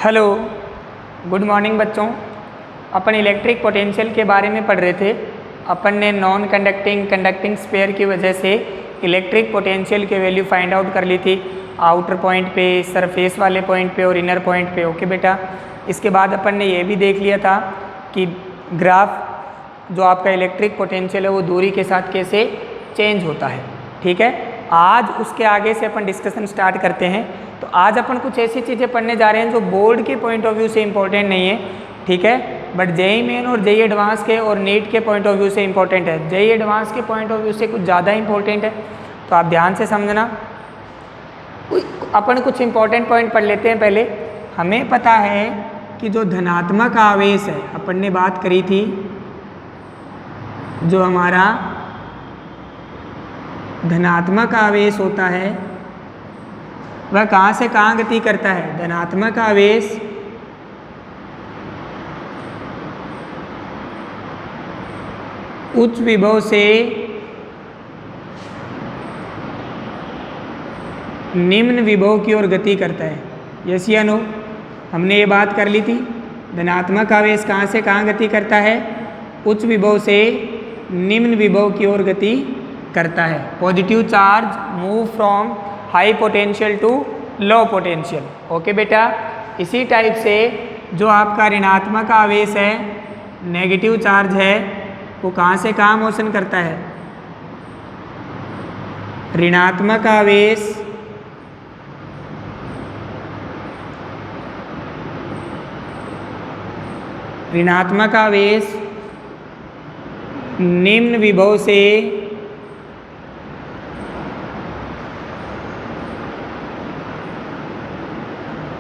Hello, good morning बच्चों। अपन electric potential के बारे में पढ़ रहे थे। अपन ने नॉन कंडक्टिंग स्फीयर की वजह से इलेक्ट्रिक पोटेंशियल की वैल्यू फाइंड आउट कर ली थी, आउटर पॉइंट पे, सरफेस वाले पॉइंट पे और इनर पॉइंट पे। ओके बेटा। इसके बाद अपन ने ये भी देख लिया था कि ग्राफ जो आपका इलेक्ट्रिक पोटेंशियल है वो दूरी के साथ कैसे चेंज होता है। ठीक है, आज उसके आगे से अपन डिस्कशन स्टार्ट करते हैं। तो आज अपन कुछ ऐसी चीज़ें पढ़ने जा रहे हैं जो बोर्ड के पॉइंट ऑफ व्यू से इम्पोर्टेंट नहीं है, ठीक है, बट जेईई मेन और जेईई एडवांस के और नीट के पॉइंट ऑफ व्यू से इम्पोर्टेंट है। जेईई एडवांस के पॉइंट ऑफ व्यू से कुछ ज़्यादा इम्पोर्टेंट है, तो आप ध्यान से समझना। अपन कुछ इम्पोर्टेंट पॉइंट पढ़ लेते हैं पहले। हमें पता है कि जो धनात्मक आवेश है, अपन ने बात करी थी, जो हमारा धनात्मक आवेश होता है वह कहाँ से कहाँ गति करता है। धनात्मक आवेश उच्च विभव से निम्न विभव की ओर गति करता है। यस या नो? हमने ये बात कर ली थी। धनात्मक आवेश कहाँ से कहाँ गति करता है? उच्च विभव से निम्न विभव की ओर गति करता है। Positive charge move from high potential to low potential. Okay बेटा। इसी टाइप से जो आपका ऋणात्मक आवेश है, नेगेटिव चार्ज है, वो कहाँ से कहाँ मोशन करता है? ऋणात्मक आवेश निम्न विभव से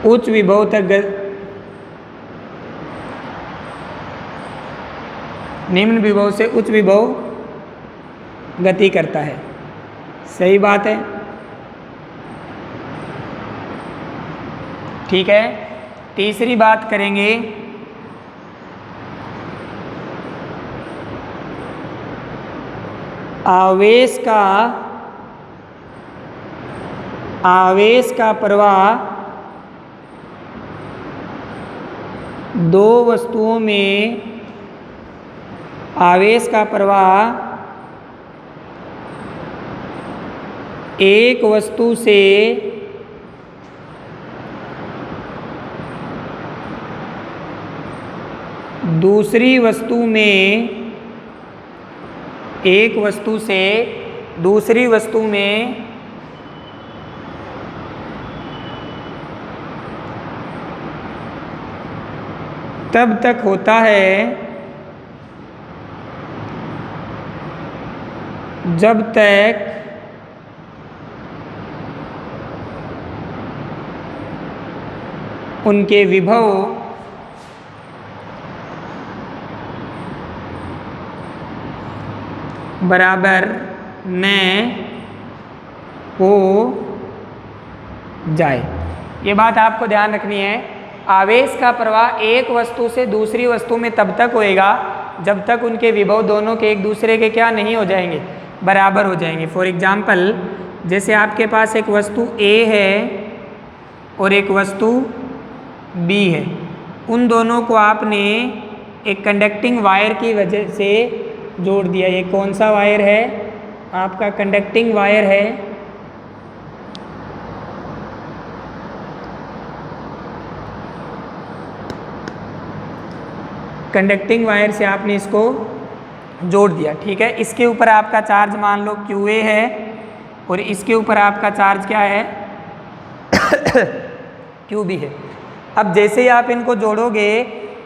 उच्च विभव तक निम्न विभव से उच्च विभव गति करता है। सही बात है, ठीक है। तीसरी बात करेंगे, आवेश का प्रवाह दो वस्तुओं में, आवेश का प्रवाह एक वस्तु से दूसरी वस्तु में, एक वस्तु से दूसरी वस्तु में तब तक होता है जब तक उनके विभव बराबर न हो जाए। ये बात आपको ध्यान रखनी है। आवेश का प्रवाह एक वस्तु से दूसरी वस्तु में तब तक होएगा जब तक उनके विभव दोनों के एक दूसरे के क्या नहीं हो जाएंगे, बराबर हो जाएंगे। फॉर एग्जाम्पल, जैसे आपके पास एक वस्तु A है और एक वस्तु B है। उन दोनों को आपने एक कंडक्टिंग वायर की वजह से जोड़ दिया। ये कौन सा वायर है? आपका कंडक्टिंग वायर है। कंडक्टिंग वायर से आपने इसको जोड़ दिया, ठीक है। इसके ऊपर आपका चार्ज मान लो QA है और इसके ऊपर आपका चार्ज क्या है? QB है। अब जैसे ही आप इनको जोड़ोगे,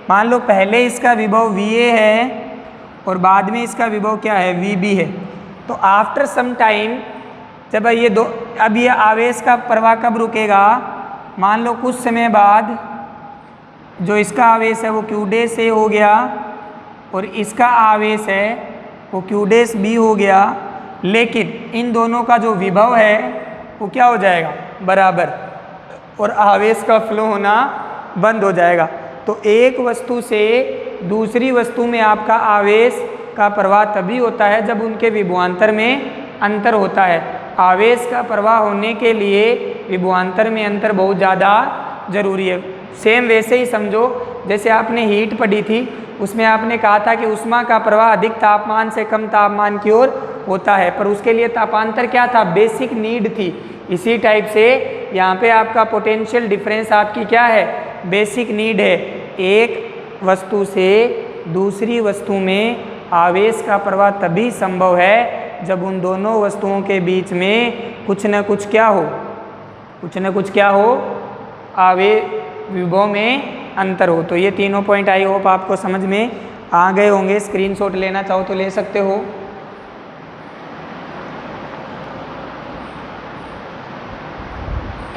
मान लो पहले इसका विभव VA है और बाद में इसका विभव क्या है? VB है। तो आफ्टर सम टाइम जब अब ये आवेश का प्रवाह कब रुकेगा? मान लो कुछ समय बाद जो इसका आवेश है वो Q डैश A हो गया और इसका आवेश है वो Q डैश B हो गया, लेकिन इन दोनों का जो विभव है वो क्या हो जाएगा? बराबर, और आवेश का फ्लो होना बंद हो जाएगा। तो एक वस्तु से दूसरी वस्तु में आपका आवेश का प्रवाह तभी होता है जब उनके विभवांतर में अंतर होता है। आवेश का प्रवाह होने के लिए विभवांतर में अंतर बहुत ज़्यादा जरूरी है। सेम वैसे ही समझो जैसे आपने हीट पढ़ी थी, उसमें आपने कहा था कि ऊष्मा का प्रवाह अधिक तापमान से कम तापमान की ओर होता है, पर उसके लिए तापांतर क्या था, बेसिक नीड थी। इसी टाइप से यहाँ पे आपका पोटेंशियल डिफरेंस आपकी क्या है, बेसिक नीड है। एक वस्तु से दूसरी वस्तु में आवेश का प्रवाह तभी संभव है जब उन दोनों वस्तुओं के बीच में कुछ न कुछ क्या हो, कुछ न कुछ क्या हो, विभव में अंतर हो। तो ये तीनों पॉइंट आई होप आपको समझ में आ गए होंगे। स्क्रीनशॉट लेना चाहो तो ले सकते हो।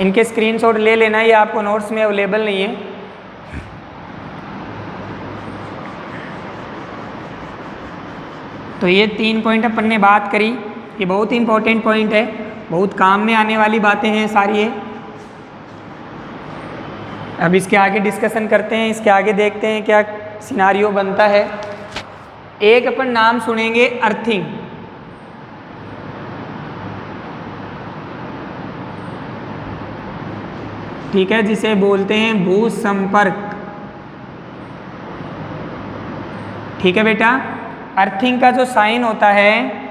इनके स्क्रीनशॉट ले लेना, ये आपको नोट्स में अवेलेबल नहीं है। तो ये 3 पॉइंट अपन ने बात करी, ये बहुत ही इंपॉर्टेंट पॉइंट है, बहुत काम में आने वाली बातें हैं सारी ये। अब इसके आगे डिस्कशन करते हैं, इसके आगे देखते हैं क्या सिनारियो बनता है। एक अपन नाम सुनेंगे अर्थिंग। ठीक है, जिसे बोलते हैं भू संपर्क। ठीक है बेटा, अर्थिंग का जो साइन होता है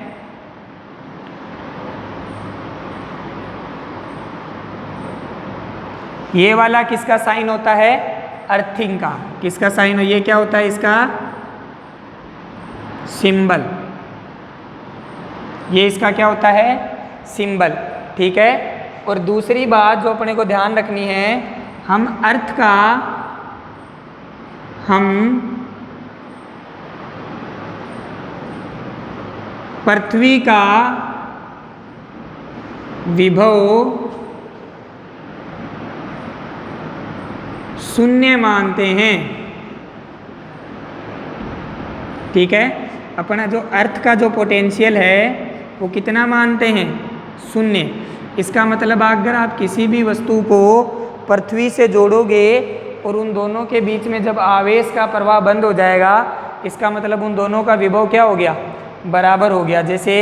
ये वाला किसका साइन होता है, अर्थिंग का। किसका साइन हो, ये क्या होता है इसका सिंबल, ये इसका क्या होता है सिंबल। ठीक है, और दूसरी बात जो अपने को ध्यान रखनी है, हम अर्थ का पृथ्वी का विभव शून्य मानते हैं। ठीक है, अपना जो अर्थ का जो पोटेंशियल है वो कितना मानते हैं, शून्य। इसका मतलब अगर आप किसी भी वस्तु को पृथ्वी से जोड़ोगे और उन दोनों के बीच में जब आवेश का प्रवाह बंद हो जाएगा, इसका मतलब उन दोनों का विभव क्या हो गया, बराबर हो गया। जैसे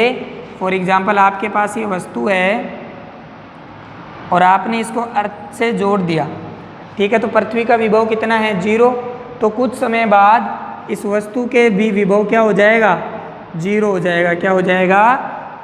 फॉर एग्जांपल आपके पास ये वस्तु है और आपने इसको अर्थ से जोड़ दिया। ठीक है, तो पृथ्वी का विभव कितना है, 0। तो कुछ समय बाद इस वस्तु के भी विभव क्या हो जाएगा, 0 हो जाएगा। क्या हो जाएगा,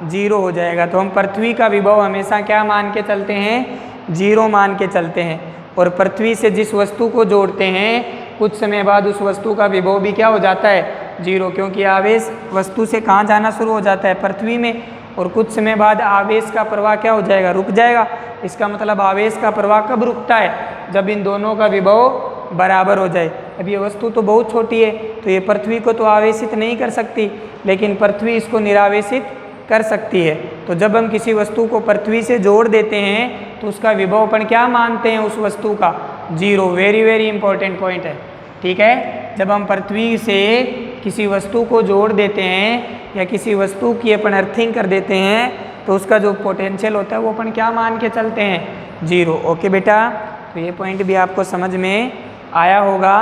0 हो जाएगा। तो हम पृथ्वी का विभव हमेशा क्या मान के चलते हैं, 0 मान के चलते हैं। और पृथ्वी से जिस वस्तु को जोड़ते हैं कुछ समय बाद उस वस्तु का विभव भी क्या हो जाता है, 0, क्योंकि आवेश वस्तु से कहाँ जाना शुरू हो जाता है, पृथ्वी में। और कुछ समय बाद आवेश का प्रवाह क्या हो जाएगा, रुक जाएगा। इसका मतलब आवेश का प्रवाह कब रुकता है, जब इन दोनों का विभव बराबर हो जाए। अब ये वस्तु तो बहुत छोटी है, तो ये पृथ्वी को तो आवेशित नहीं कर सकती, लेकिन पृथ्वी इसको निरावेशित कर सकती है। तो जब हम किसी वस्तु को पृथ्वी से जोड़ देते हैं तो उसका विभव अपन क्या मानते हैं, उस वस्तु का 0। वेरी वेरी इंपॉर्टेंट पॉइंट है। ठीक है, जब हम पृथ्वी से किसी वस्तु को जोड़ देते हैं या किसी वस्तु की अपन अर्थिंग कर देते हैं तो उसका जो पोटेंशियल होता है वो अपन क्या मान के चलते हैं, 0। ओके बेटा, तो ये पॉइंट भी आपको समझ में आया होगा।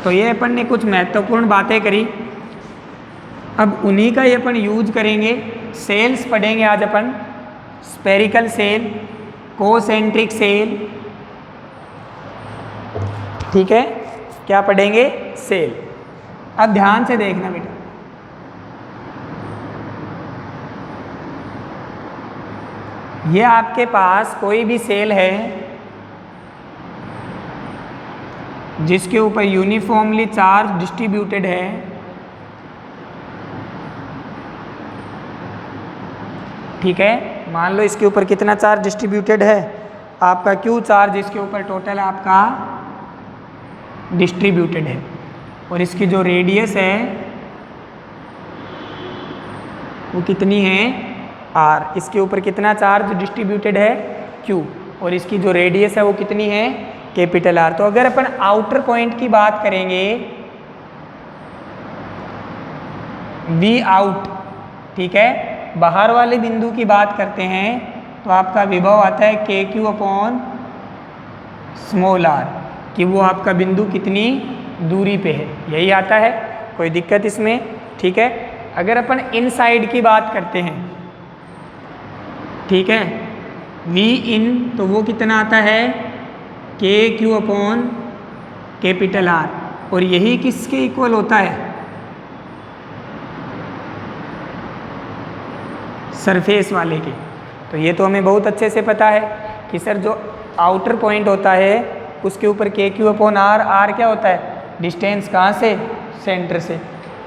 तो ये अपन ने कुछ महत्वपूर्ण बातें करी, अब उन्हीं का ये अपन यूज करेंगे। सेल्स पढ़ेंगे आज अपन, स्पेरिकल सेल, कोसेंट्रिक सेल। ठीक है, क्या पढ़ेंगे, सेल। अब ध्यान से देखना बेटा, ये आपके पास कोई भी सेल है जिसके ऊपर यूनिफॉर्मली चार्ज डिस्ट्रीब्यूटेड है। ठीक है, मान लो इसके ऊपर कितना चार्ज डिस्ट्रीब्यूटेड है, आपका Q चार्ज इसके ऊपर टोटल आपका डिस्ट्रीब्यूटेड है। और इसकी जो रेडियस है वो कितनी है, R। इसके ऊपर कितना चार्ज डिस्ट्रीब्यूटेड है, Q। और इसकी जो रेडियस है वो कितनी है, कैपिटल R। तो अगर अपन आउटर पॉइंट की बात करेंगे, V आउट, ठीक है, बाहर वाले बिंदु की बात करते हैं तो आपका विभव आता है KQ अपॉन स्मॉल r, कि वो आपका बिंदु कितनी दूरी पे है, यही आता है। कोई दिक्कत इसमें, ठीक है। अगर अपन इनसाइड की बात करते हैं, ठीक है, वी इन तो वो कितना आता है के क्यू अपॉन कैपिटल आर, और यही किसके इक्वल होता है, सरफेस वाले के। तो ये तो हमें बहुत अच्छे से पता है कि सर जो आउटर पॉइंट होता है उसके ऊपर के क्यू अपॉन आर, आर क्या होता है, डिस्टेंस कहाँ से, सेंटर से,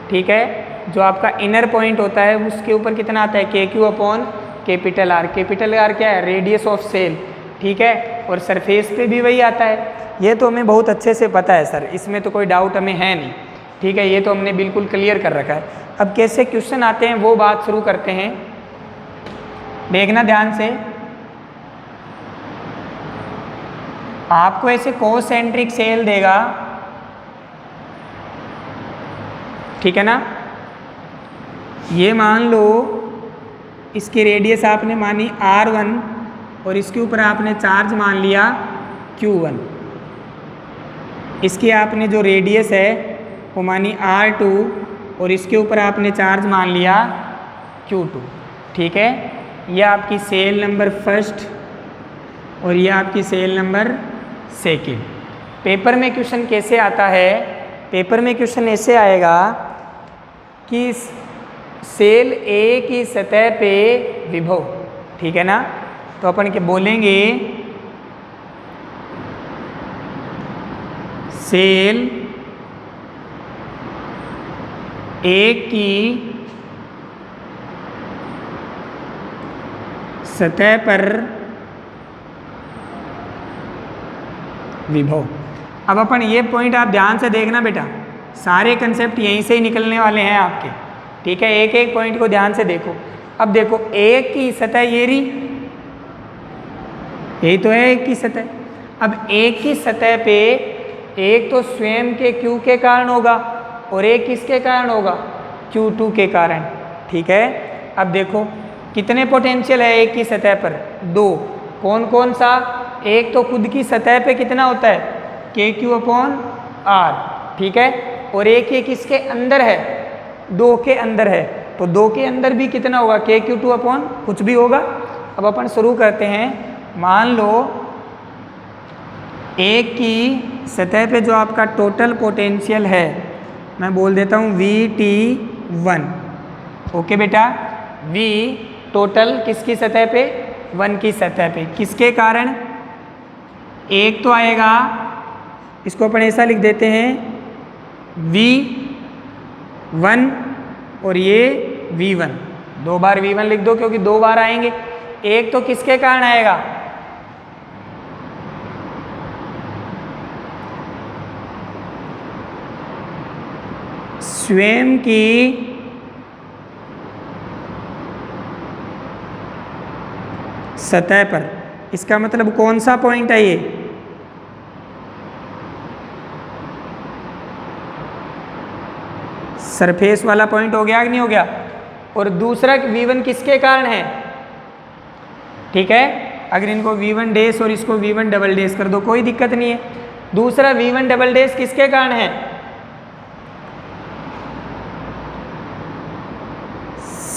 ठीक है। जो आपका इनर पॉइंट होता है उसके ऊपर कितना आता है, के Q upon capital R, capital R क्या है, रेडियस ऑफ सेल, ठीक है। और सरफेस पे भी वही आता है। ये तो हमें बहुत अच्छे से पता है सर, इसमें तो कोई डाउट हमें है नहीं, ठीक है। ये तो हमने बिल्कुल क्लियर कर रखा है। अब कैसे क्वेश्चन आते हैं वो बात शुरू करते हैं, देखना ध्यान से। आपको ऐसे कोसेंट्रिक सेल देगा, ठीक है ना। ये मान लो इसकी रेडियस आपने मानी R1 और इसके ऊपर आपने चार्ज मान लिया Q1। इसकी आपने जो रेडियस है वो मानी R2 और इसके ऊपर आपने चार्ज मान लिया Q2, ठीक है। यह आपकी सेल नंबर फर्स्ट और यह आपकी सेल नंबर सेकंड। पेपर में क्वेश्चन कैसे आता है, पेपर में क्वेश्चन ऐसे आएगा कि सेल ए की सतह पे विभव, ठीक है ना। तो अपन क्या बोलेंगे, सेल ए की सतह पर विभव। अब अपन ये पॉइंट आप ध्यान से देखना बेटा, सारे कंसेप्ट यहीं से ही निकलने वाले हैं आपके, ठीक है। एक एक पॉइंट को ध्यान से देखो। अब देखो एक की सतह ये रही, यही तो है एक की सतह। अब एक की सतह पे एक तो स्वयं के Q के कारण होगा और एक किसके कारण होगा, Q2 के कारण, ठीक है। अब देखो कितने पोटेंशियल है एक की सतह पर, दो। कौन कौन सा, एक तो खुद की सतह पे कितना होता है, के क्यू अपॉन आर, ठीक है। और एक ये किसके अंदर है, दो के अंदर है, तो दो के अंदर भी कितना होगा, के क्यू टू अपॉन कुछ भी होगा। अब अपन शुरू करते हैं। मान लो एक की सतह पे जो आपका टोटल पोटेंशियल है, मैं बोल देता हूँ VT1, ओके बेटा। V टोटल किसकी सतह पे, 1 की सतह पे, किसके कारण, एक तो आएगा, इसको अपन ऐसा लिख देते हैं V1 और ये V1, 2 बार V1 लिख दो क्योंकि 2 बार आएंगे। एक तो किसके कारण आएगा, स्वयं की सतह पर। इसका मतलब कौन सा पॉइंट है ये, सरफेस वाला पॉइंट हो गया कि नहीं हो गया। और दूसरा V1 किसके कारण है, ठीक है। अगर इनको V1 डैश और इसको V1 डबल डैश कर दो कोई दिक्कत नहीं है। दूसरा V1 डबल डैश किसके कारण है,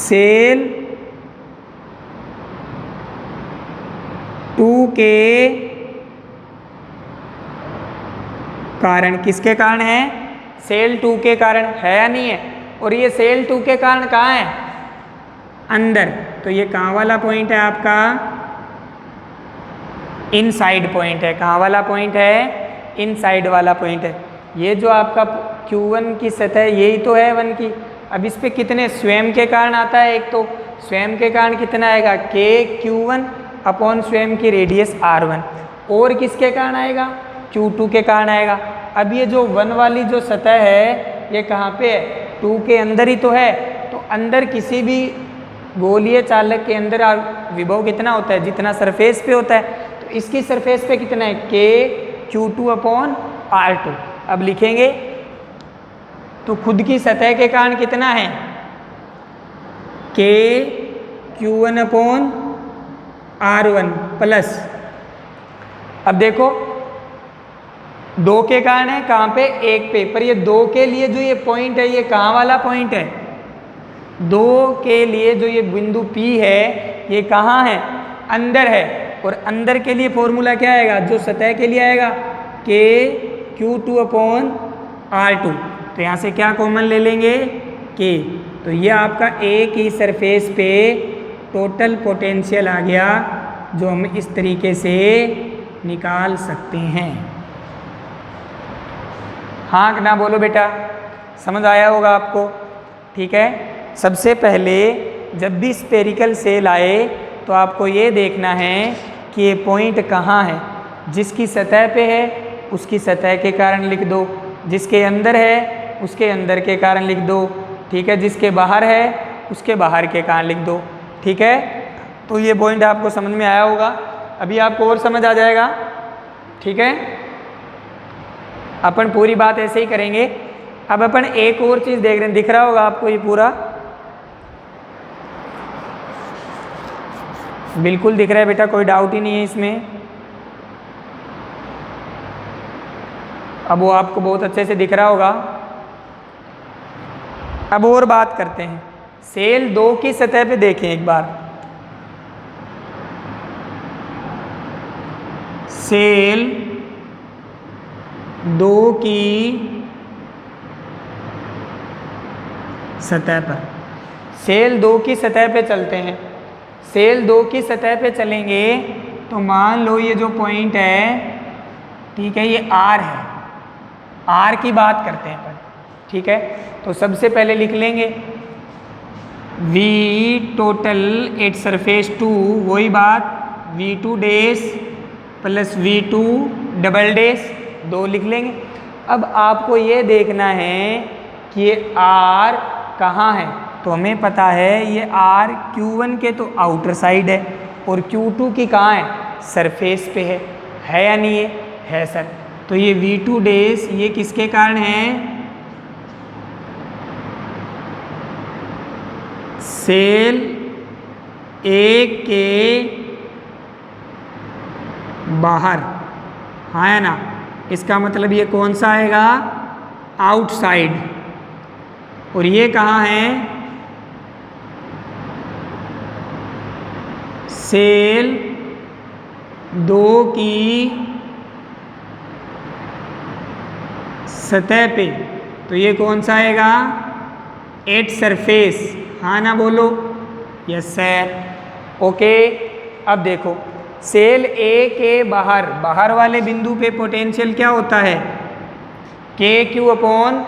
सेल 2 के कारण, किसके कारण है, सेल 2 के कारण, है या नहीं है। और ये सेल 2 के कारण कहाँ है, अंदर। तो ये कहाँ वाला पॉइंट है आपका, इनसाइड पॉइंट है। कहाँ वाला पॉइंट है, इनसाइड वाला पॉइंट है। ये जो आपका Q1 की सतह यही तो है 1 की। अब इस पे कितने स्वयं के कारण आता है, एक तो स्वयं के कारण कितना आएगा, के Q1 अपॉन स्वयं की रेडियस R1, और किसके कारण आएगा, Q2 के कारण आएगा। अब ये जो 1 वाली जो सतह है ये कहाँ पे है, 2 के अंदर ही तो है। तो अंदर किसी भी गोलीय चालक के अंदर विभव कितना होता है, जितना सरफेस पे होता है। तो इसकी सरफेस पे कितना है, के Q2 अपॉन R2। अब लिखेंगे तो खुद की सतह के कारण कितना है, के Q1 अपॉन R1 प्लस, अब देखो 2 के कारण है कहाँ पे, एक पे, पर ये 2 के लिए जो ये पॉइंट है ये कहाँ वाला पॉइंट है, 2 के लिए जो ये बिंदु P है ये कहाँ है, अंदर है। और अंदर के लिए फॉर्मूला क्या आएगा, जो सतह के लिए आएगा के Q2/R2। तो यहाँ से क्या कॉमन ले लेंगे, के। तो ये आपका एक ही सरफेस पे टोटल पोटेंशियल आ गया, जो हम इस तरीके से निकाल सकते हैं। हाँ ना बोलो बेटा, समझ आया होगा आपको। ठीक है, सबसे पहले जब भी स्फेरिकल सेल आए तो आपको ये देखना है कि ये पॉइंट कहाँ है। जिसकी सतह पे है उसकी सतह के कारण लिख दो, जिसके अंदर है उसके अंदर के कारण लिख दो। ठीक है, जिसके बाहर है उसके बाहर के कारण लिख दो। ठीक है, तो ये पॉइंट आपको समझ में आया होगा। अभी आपको और समझ आ जाएगा। ठीक है, अपन पूरी बात ऐसे ही करेंगे। अब अपन एक और चीज़ देख रहे हैं, दिख रहा होगा आपको ये पूरा, बिल्कुल दिख रहा है बेटा, कोई डाउट ही नहीं है इसमें। अब वो आपको बहुत अच्छे से दिख रहा होगा। अब और बात करते हैं, सेल 2 की सतह पे देखें एक बार। सेल 2 की सतह पर, सेल 2 की सतह पे चलते हैं। सेल 2 की सतह पे चलेंगे तो मान लो ये जो पॉइंट है, ठीक है, ये R है। R की बात करते हैं अपन। ठीक है, तो सबसे पहले लिख लेंगे V टोटल एट सरफेस 2, वही बात V2 dash plus V2 double dash 2 लिख लेंगे। अब आपको ये देखना है कि ये R कहाँ है। तो हमें पता है ये R Q1 के तो आउटर साइड है और Q2 की कहाँ है, सरफेस पे है या नहीं है सर। तो ये V2 डैश ये किसके कारण है, सेल 1 के बाहर, हाँ है ना। इसका मतलब ये कौन सा आएगा, आउटसाइड। और ये कहाँ है, सेल 2 की सतह पे। तो ये कौन सा आएगा, एट सरफेस, हाँ ना बोलो, यस सर। ओके, अब देखो सेल ए के बाहर, बाहर वाले बिंदु पे पोटेंशियल क्या होता है, KQ/r।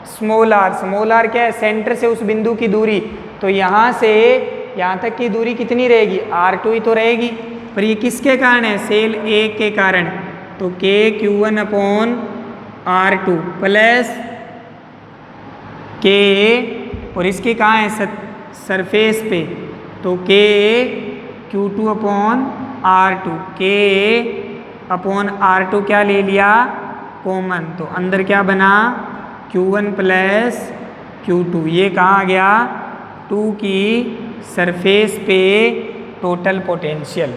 स्मॉल r क्या है, सेंटर से उस बिंदु की दूरी। तो यहाँ से यहाँ तक की दूरी कितनी रहेगी, R2 ही तो रहेगी। पर ये किसके कारण है, सेल ए के कारण। तो KQ1/R2 प्लस K, और इसकी कहाँ है, सरफेस पे। तो KQ2/R2, K/R2 क्या ले लिया, कॉमन। तो अंदर क्या बना, Q1 प्लस Q2। ये कहाँ आ गया, 2 की सरफेस पे टोटल पोटेंशियल।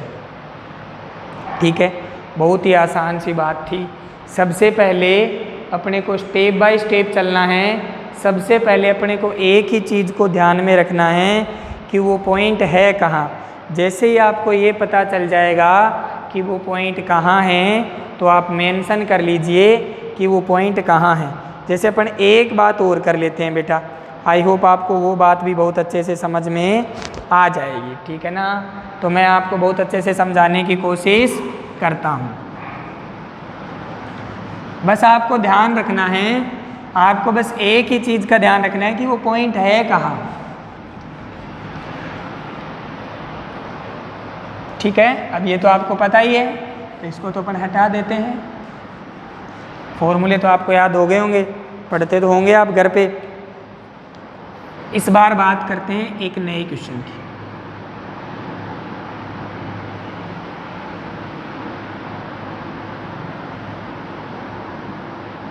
ठीक है, बहुत ही आसान सी बात थी। सबसे पहले अपने को स्टेप बाय स्टेप चलना है। सबसे पहले अपने को एक ही चीज़ को ध्यान में रखना है कि वो पॉइंट है कहाँ। जैसे ही आपको ये पता चल जाएगा कि वो पॉइंट कहाँ है, तो आप मेंशन कर लीजिए कि वो पॉइंट कहाँ है। जैसे अपन एक बात और कर लेते हैं बेटा, आई होप आपको वो बात भी बहुत अच्छे से समझ में आ जाएगी। ठीक है ना, तो मैं आपको बहुत अच्छे से समझाने की कोशिश करता हूँ। बस आपको ध्यान रखना है, आपको बस एक ही चीज़ का ध्यान रखना है कि वो पॉइंट है कहाँ। ठीक है, अब ये तो आपको पता ही है, तो इसको तो अपन हटा देते हैं। फॉर्मूले तो आपको याद हो गए होंगे, पढ़ते तो होंगे आप घर पे। इस बार बात करते हैं एक नए क्वेश्चन की।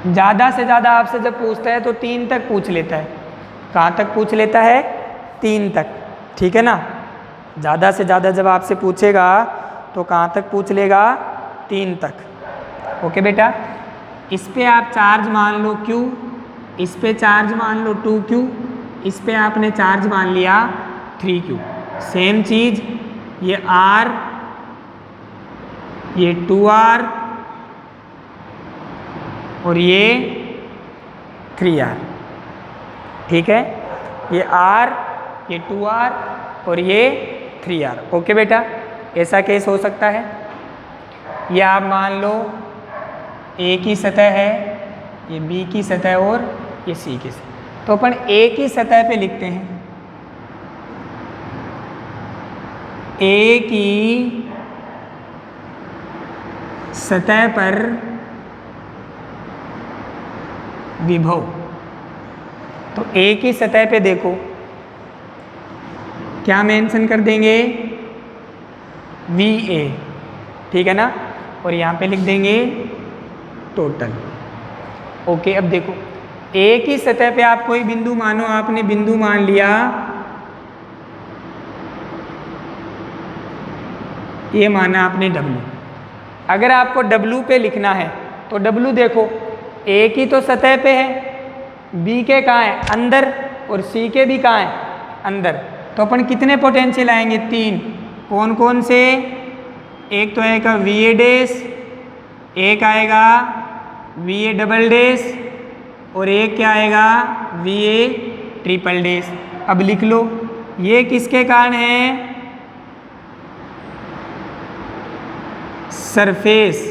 ज़्यादा से ज़्यादा आपसे जब पूछता है तो 3 तक पूछ लेता है। कहाँ तक पूछ लेता है, 3 तक। ठीक है ना, ज़्यादा से ज़्यादा जब आपसे पूछेगा तो कहाँ तक पूछ लेगा, 3 तक। ओके बेटा, इस पे आप चार्ज मान लो Q, इस पे चार्ज मान लो 2Q, इस पे आपने चार्ज मान लिया 3Q। सेम चीज़ ये R ये 2r और ये 3r, ठीक है, ये r, ये 2r और ये 3r। ओके बेटा, ऐसा केस हो सकता है। या आप मान लो ए की सतह है, ये बी की सतह और ये सी की सतह, तो अपन ए की सतह पे लिखते हैं, ए की सतह पर विभव। तो ए की सतह पे देखो क्या मेंशन कर देंगे, वी ए, ठीक है ना, और यहाँ पे लिख देंगे टोटल। ओके, अब देखो ए की सतह पे आप कोई बिंदु मानो, आपने बिंदु मान लिया ये, माना आपने W। अगर आपको W पे लिखना है तो W देखो ए की तो सतह पे है, बी के कहाँ है, अंदर, और सी के भी कहाँ है, अंदर। तो अपन कितने पोटेंशियल आएंगे, 3। कौन कौन से, एक तो आएगा वी ए डैश, एक आएगा वी ए डबल डैश और एक क्या आएगा, वी ए ट्रिपल डैश। अब लिख लो ये किसके कारण है, सरफेस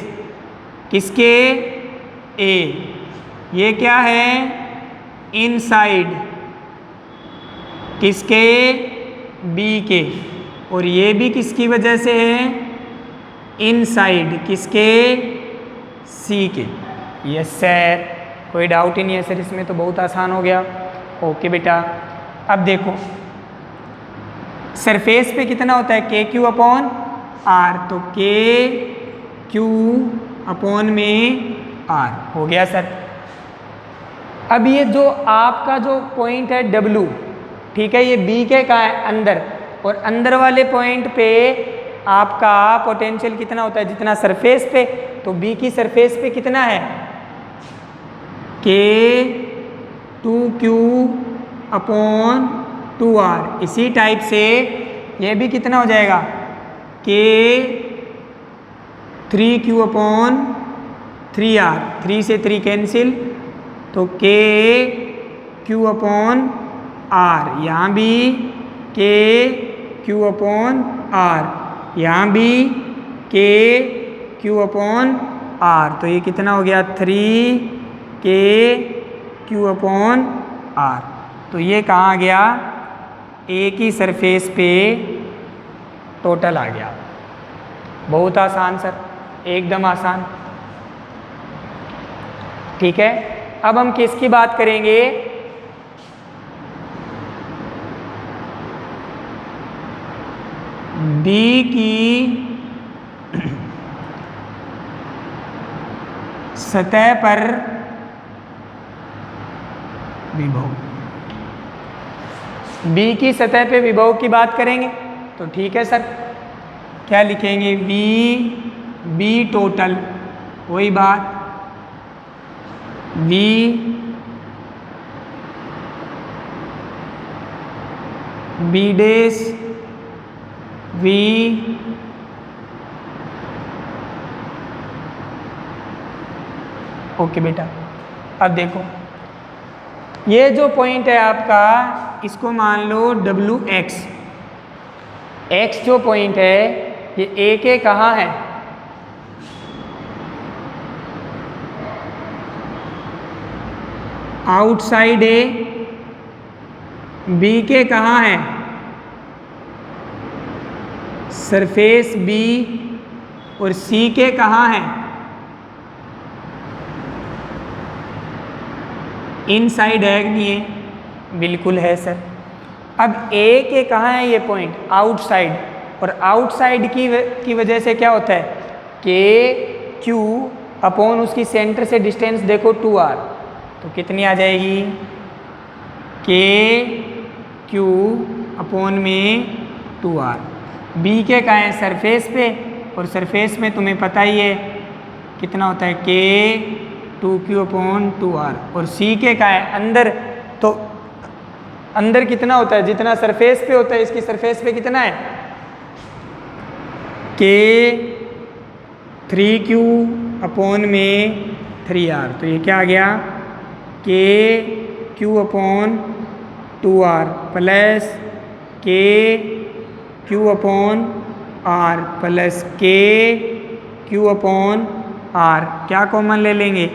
किसके, ए, ये क्या है, इनसाइड किसके, बी के, और ये भी किसकी वजह से है, इनसाइड किसके, सी के। यस सर, कोई डाउट ही नहीं है सर, इसमें तो बहुत आसान हो गया। ओके बेटा, अब देखो सरफेस पे कितना होता है, के क्यू अपॉन आर, तो के क्यू अपॉन में आर हो गया सर। अब ये जो आपका जो पॉइंट है W, ठीक है, ये बी के का है अंदर, और अंदर वाले पॉइंट पे आपका पोटेंशियल कितना होता है, जितना सरफेस पे, तो बी की सरफेस पे कितना है, के 2q अपॉन 2r। इसी टाइप से ये भी कितना हो जाएगा, के 3q अपॉन 3r, 3 से 3 कैंसिल, तो के क्यू अपॉन आर, यहाँ भी के क्यू अपॉन आर, यहाँ भी के क्यू अपॉन आर, तो ये कितना हो गया, 3 के क्यू अपॉन आर। तो ये कहाँ आ गया, ए की सरफेस पे टोटल आ गया। बहुत आसान सर, एकदम आसान, ठीक है। अब हम किसकी बात करेंगे, बी की सतह पर विभव। बी की सतह पे विभव की बात करेंगे तो ठीक है सर, क्या लिखेंगे, वी बी टोटल, वही बात, V B dash V okay बेटा। अब देखो ये जो पॉइंट है आपका, इसको मान लो डब्ल्यू एक्स, एक्स जो पॉइंट है ये ए के कहाँ है, आउटसाइड ए, बी के कहाँ है, सरफेस बी, और सी के कहाँ है, इनसाइड है कि नहीं है, बिल्कुल है सर। अब ए के कहाँ है ये पॉइंट, आउटसाइड, और आउटसाइड की वजह से क्या होता है, के क्यू अपॉन उसकी सेंटर से डिस्टेंस देखो 2r, तो कितनी आ जाएगी, के क्यू अपॉन में 2r। बी के कहाँ है, सरफेस पे, और सरफेस में तुम्हें पता ही है कितना होता है, के 2q अपॉन 2r, और सी के कहाँ है, अंदर, तो अंदर कितना होता है, जितना सरफेस पे होता है, इसकी सरफेस पे कितना है, के 3Q अपॉन में 3R, तो ये क्या आ गया KQ upon 2R plus KQ upon R plus KQ upon R, क्या कॉमन ले लेंगे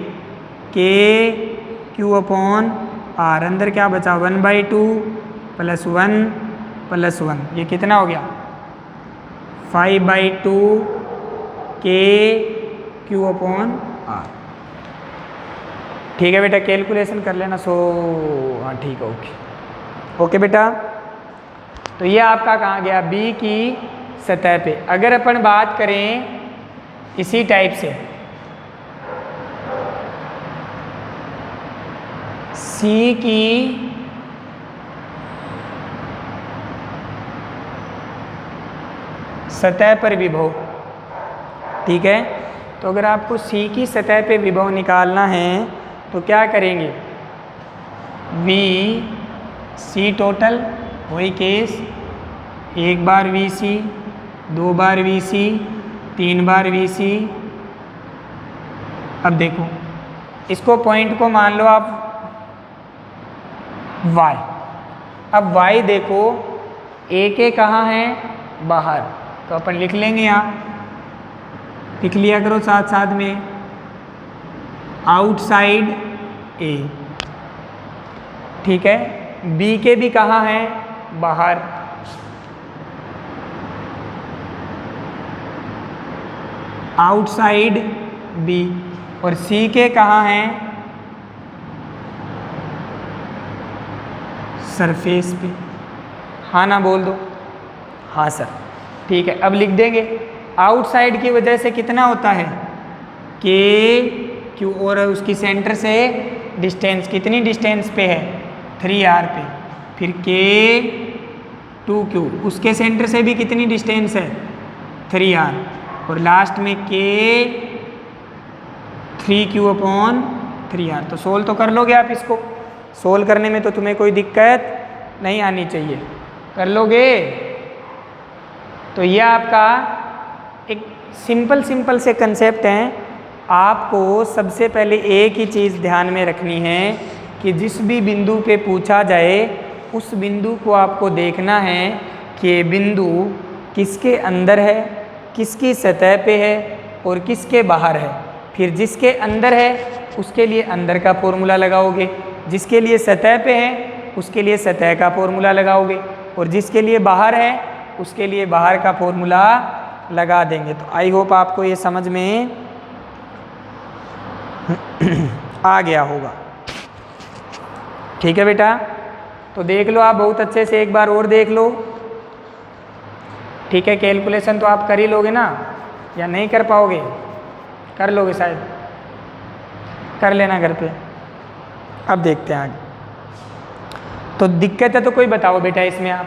KQ अपॉन R, अंदर क्या बचा 1/2 प्लस 1 प्लस 1, ये कितना हो गया 5/2 KQ अपॉन R। ठीक है बेटा, कैलकुलेशन कर लेना। हाँ ठीक है, ओके बेटा। तो ये आपका कहाँ गया B की सतह पे। अगर अपन बात करें इसी टाइप से C की सतह पर विभव, ठीक है, तो अगर आपको C की सतह पे विभव निकालना है तो क्या करेंगे VC टोटल, वही केस, एक बार VC, दो बार VC, 3 बार VC। अब देखो इसको पॉइंट को मान लो आप Y। अब Y देखो A कहाँ है बाहर, तो अपन लिख लेंगे यहाँ, लिख लिया करो साथ साथ में आउटसाइड A, ठीक है। B भी कहाँ है बाहर, आउटसाइड B, और C कहाँ है सरफेस पे। हाँ ना बोल दो, हाँ सर, ठीक है। अब लिख देंगे आउटसाइड की वजह से कितना होता है KQ, और उसकी सेंटर से डिस्टेंस, कितनी डिस्टेंस पे है 3R पे, फिर K2Q, उसके सेंटर से भी कितनी डिस्टेंस है 3R, और लास्ट में K3Q अपॉन 3R। तो सोल्व तो कर लोगे आप इसको, सोल्व करने में तो तुम्हें कोई दिक्कत नहीं आनी चाहिए, कर लोगे। तो यह आपका एक सिंपल से कंसेप्ट हैं। आपको सबसे पहले एक ही चीज़ ध्यान में रखनी है कि जिस भी बिंदु पे पूछा जाए उस बिंदु को आपको देखना है कि ये बिंदु किसके अंदर है, किसकी सतह पे है और किसके बाहर है। फिर जिसके अंदर है उसके लिए अंदर का फॉर्मूला लगाओगे, जिसके लिए सतह पे है उसके लिए सतह का फॉर्मूला लगाओगे, और जिसके लिए बाहर है उसके लिए बाहर का फॉर्मूला लगा देंगे। तो आई होप आपको ये समझ में आ गया होगा, ठीक है बेटा। तो देख लो आप बहुत अच्छे से, एक बार और देख लो, ठीक है। कैलकुलेशन तो आप कर ही लोगे ना, या नहीं कर पाओगे, कर लोगे शायद, कर लेना घर पे। अब देखते हैं आगे। तो दिक्कत है तो कोई बताओ बेटा इसमें आप।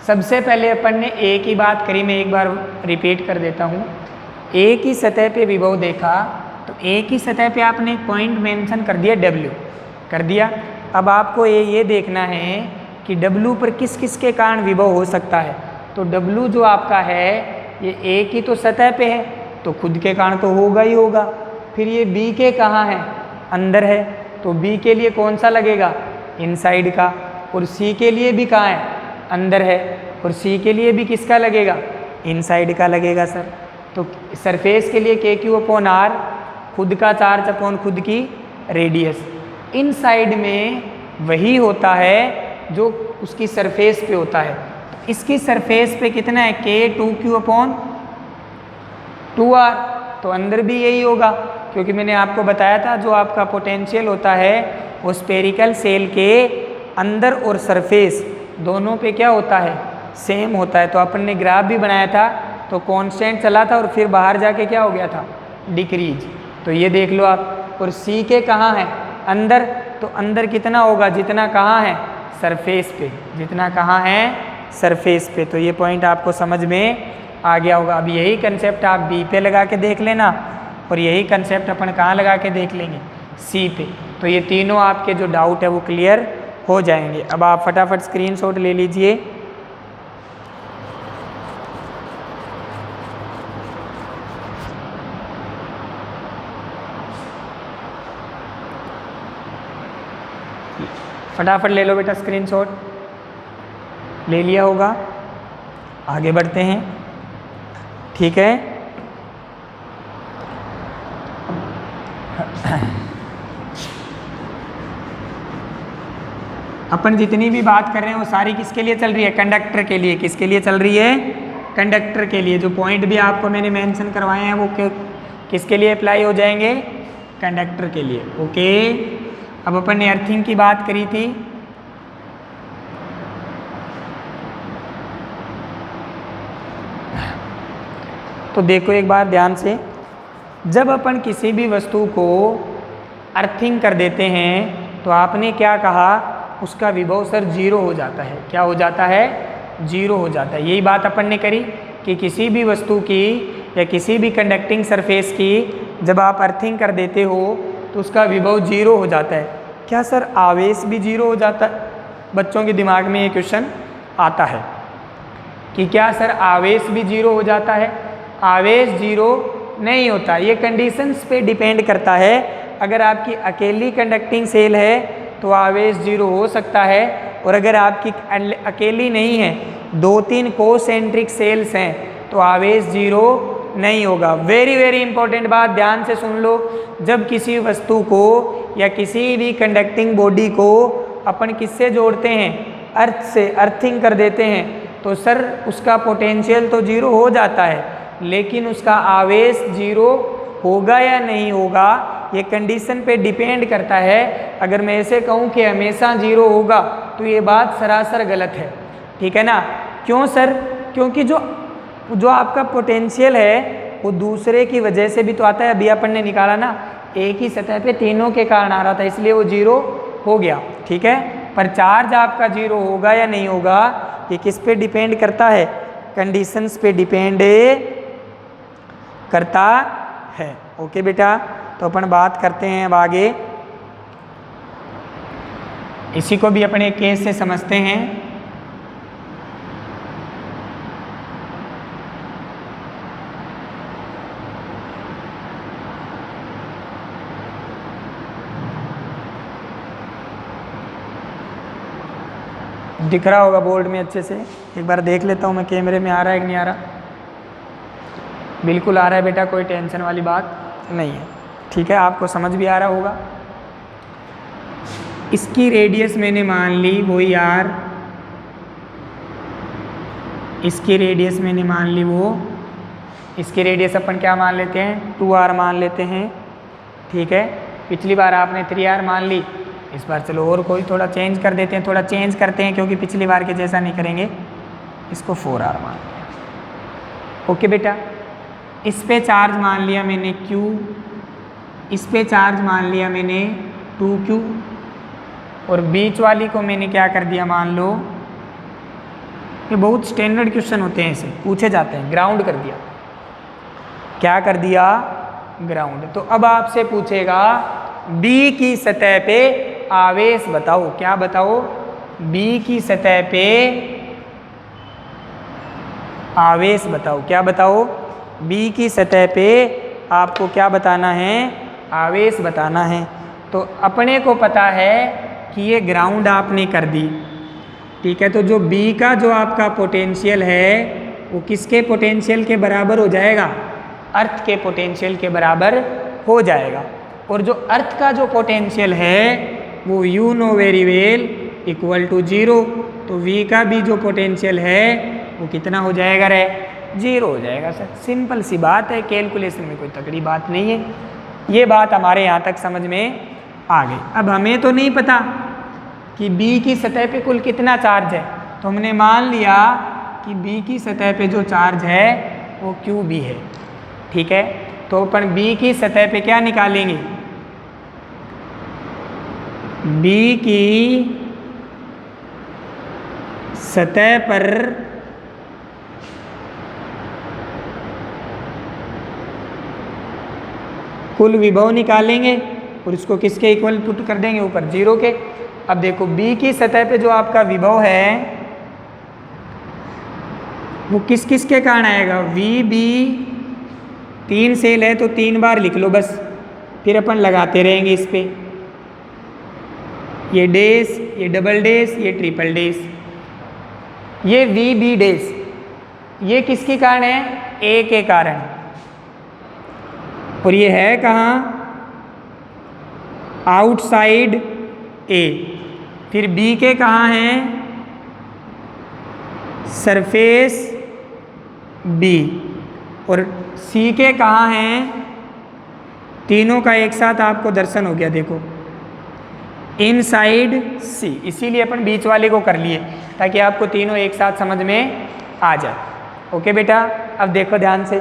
सबसे पहले अपन ने A की बात करी, मैं एक बार रिपीट कर देता हूँ। A की सतह पे विभव देखा तो A की सतह पे आपने एक पॉइंट मेंशन कर दिया W, कर दिया। अब आपको ये देखना है कि W पर किस किस के कारण विभव हो सकता है। तो W जो आपका है ये A की तो सतह पे है तो खुद के कारण तो होगा ही होगा। फिर ये B के कहाँ है, अंदर है, तो B के लिए कौन सा लगेगा इनसाइड का, और C के लिए भी कहाँ है अंदर है, और C के लिए भी किसका लगेगा इनसाइड का लगेगा सर। तो सरफेस के लिए KQ अपॉन R, खुद का चार्ज अपॉन खुद की रेडियस। इनसाइड में वही होता है जो उसकी सरफेस पे होता है। तो इसकी सरफेस पे कितना है K2Q अपॉन 2R, तो अंदर भी यही होगा, क्योंकि मैंने आपको बताया था जो आपका पोटेंशियल होता है वो स्पेरिकल सेल के अंदर और सरफेस दोनों पे क्या होता है सेम होता है। तो अपन ने ग्राफ भी बनाया था, तो कांस्टेंट चला था और फिर बाहर जाके क्या हो गया था डिक्रीज। तो ये देख लो आप। और C के कहाँ है अंदर, तो अंदर कितना होगा जितना कहाँ है सरफेस पे, जितना कहाँ है सरफेस पे। तो ये पॉइंट आपको समझ में आ गया होगा। अब यही कंसेप्ट आप B पे लगा के देख लेना, और यही कंसेप्ट अपन कहाँ लगा के देख लेंगे C पे। तो ये तीनों आपके जो डाउट है वो क्लियर हो जाएंगे। अब आप फटाफट स्क्रीनशॉट ले लीजिए। फटाफट ले लो बेटा स्क्रीनशॉट, ले लिया होगा। आगे बढ़ते हैं, ठीक है। अपन जितनी भी बात कर रहे हैं वो सारी किसके लिए चल रही है? कंडक्टर के लिए। किसके लिए चल रही है? कंडक्टर के लिए। जो पॉइंट भी आपको मैंने मेंशन करवाए हैं वो किसके लिए अप्लाई हो जाएंगे? कंडक्टर के लिए। ओके, अब अपन ने अर्थिंग की बात करी थी। तो देखो एक बार ध्यान से, जब अपन किसी भी वस्तु को अर्थिंग कर देते हैं तो आपने क्या कहा? उसका विभव सर जीरो हो जाता है। क्या हो जाता है? जीरो हो जाता है। यही बात अपन ने करी कि किसी भी वस्तु की या किसी भी कंडक्टिंग सरफेस की जब आप अर्थिंग कर देते हो तो उसका विभव जीरो हो जाता है। क्या सर आवेश भी जीरो हो जाता है? बच्चों के दिमाग में ये क्वेश्चन आता है कि क्या सर आवेश भी जीरो हो जाता है? आवेश जीरो नहीं होता। ये कंडीशंस पे डिपेंड करता है। अगर आपकी अकेली कंडक्टिंग सेल है तो आवेश जीरो हो सकता है, और अगर आपकी अकेली नहीं है, 2-3 कोसेंट्रिक सेल्स हैं तो आवेश जीरो नहीं होगा। वेरी वेरी इंपॉर्टेंट बात, ध्यान से सुन लो। जब किसी वस्तु को या किसी भी कंडक्टिंग बॉडी को अपन किससे जोड़ते हैं? अर्थ से, अर्थिंग कर देते हैं, तो सर उसका पोटेंशियल तो जीरो हो जाता है, लेकिन उसका आवेश जीरो होगा या नहीं होगा ये कंडीशन पे डिपेंड करता है। अगर मैं ऐसे कहूँ कि हमेशा जीरो होगा तो ये बात सरासर गलत है, ठीक है ना। क्यों सर? क्योंकि जो आपका पोटेंशियल है वो दूसरे की वजह से भी तो आता है। अभी अपन ने निकाला ना, एक ही सतह पे तीनों के कारण आ रहा था, इसलिए वो जीरो हो गया, ठीक है। पर चार्ज आपका जीरो होगा या नहीं होगा ये किस पे डिपेंड करता है? कंडीशंस पे डिपेंड करता है। ओके बेटा, तो अपन बात करते हैं अब आगे। इसी को भी अपने केस से समझते हैं। दिख रहा होगा बोर्ड में अच्छे से, एक बार देख लेता हूँ मैं कैमरे में आ रहा है कि नहीं आ रहा। बिल्कुल आ रहा है बेटा, कोई टेंशन वाली बात नहीं है, ठीक है। आपको समझ भी आ रहा होगा। इसकी रेडियस मैंने मान ली वो यार, इसकी रेडियस मैंने मान ली वो, इसकी रेडियस अपन क्या मान लेते हैं? 2r मान लेते हैं, ठीक है। पिछली बार आपने 3r मान ली, इस बार चलो और कोई थोड़ा चेंज कर देते हैं, थोड़ा चेंज करते हैं क्योंकि पिछली बार के जैसा नहीं करेंगे। इसको 4r मान लिया। ओके बेटा, इस पे चार्ज मान लिया मैंने q, इस पे चार्ज मान लिया मैंने 2q, और बीच वाली को मैंने क्या कर दिया? मान लो, ये बहुत स्टैंडर्ड क्वेश्चन होते हैं, ऐसे पूछे जाते हैं, ग्राउंड कर दिया। क्या कर दिया? ग्राउंड। तो अब आपसे पूछेगा B की सतह पे आवेश बताओ। क्या बताओ? B की सतह पे आवेश बताओ। क्या बताओ? B की सतह पे आपको क्या बताना है? आवेश बताना है। तो अपने को पता है कि ये ग्राउंड आपने कर दी, ठीक है। तो जो B का जो आपका पोटेंशियल है वो किसके पोटेंशियल के बराबर हो जाएगा? अर्थ के पोटेंशियल के बराबर हो जाएगा। और जो अर्थ का जो पोटेंशियल है वो you know very well equal to 0। तो V का भी जो पोटेंशियल है वो कितना हो जाएगा रे? 0 हो जाएगा सर। सिंपल सी बात है, कैलकुलेशन में कोई तगड़ी बात नहीं है। ये बात हमारे यहाँ तक समझ में आ गई। अब हमें तो नहीं पता कि B की सतह पे कुल कितना चार्ज है, तो हमने मान लिया कि B की सतह पे जो चार्ज है वो QB है, ठीक है। तो अपन B की सतह पे क्या निकालेंगे? B की सतह पर कुल विभव निकालेंगे और इसको किसके इक्वल पुट कर देंगे? ऊपर 0 के। अब देखो B की सतह पे जो आपका विभव है वो किस किस के कारण आएगा? VB, 3 सेल है तो 3 बार लिख लो बस, फिर अपन लगाते रहेंगे इस पे। ये डेस, ये डबल डेस, ये ट्रिपल डेस, ये वी बी डेस, ये किसके कारण है? ए के कारण। और ये है कहाँ? Outside A. फिर बी के कहाँ हैं? Surface B. और सी के कहाँ हैं? तीनों का एक साथ आपको दर्शन हो गया, देखो, इनसाइड सी। इसीलिए अपन बीच वाले को कर लिए ताकि आपको तीनों एक साथ समझ में आ जाए। ओके बेटा, अब देखो ध्यान से,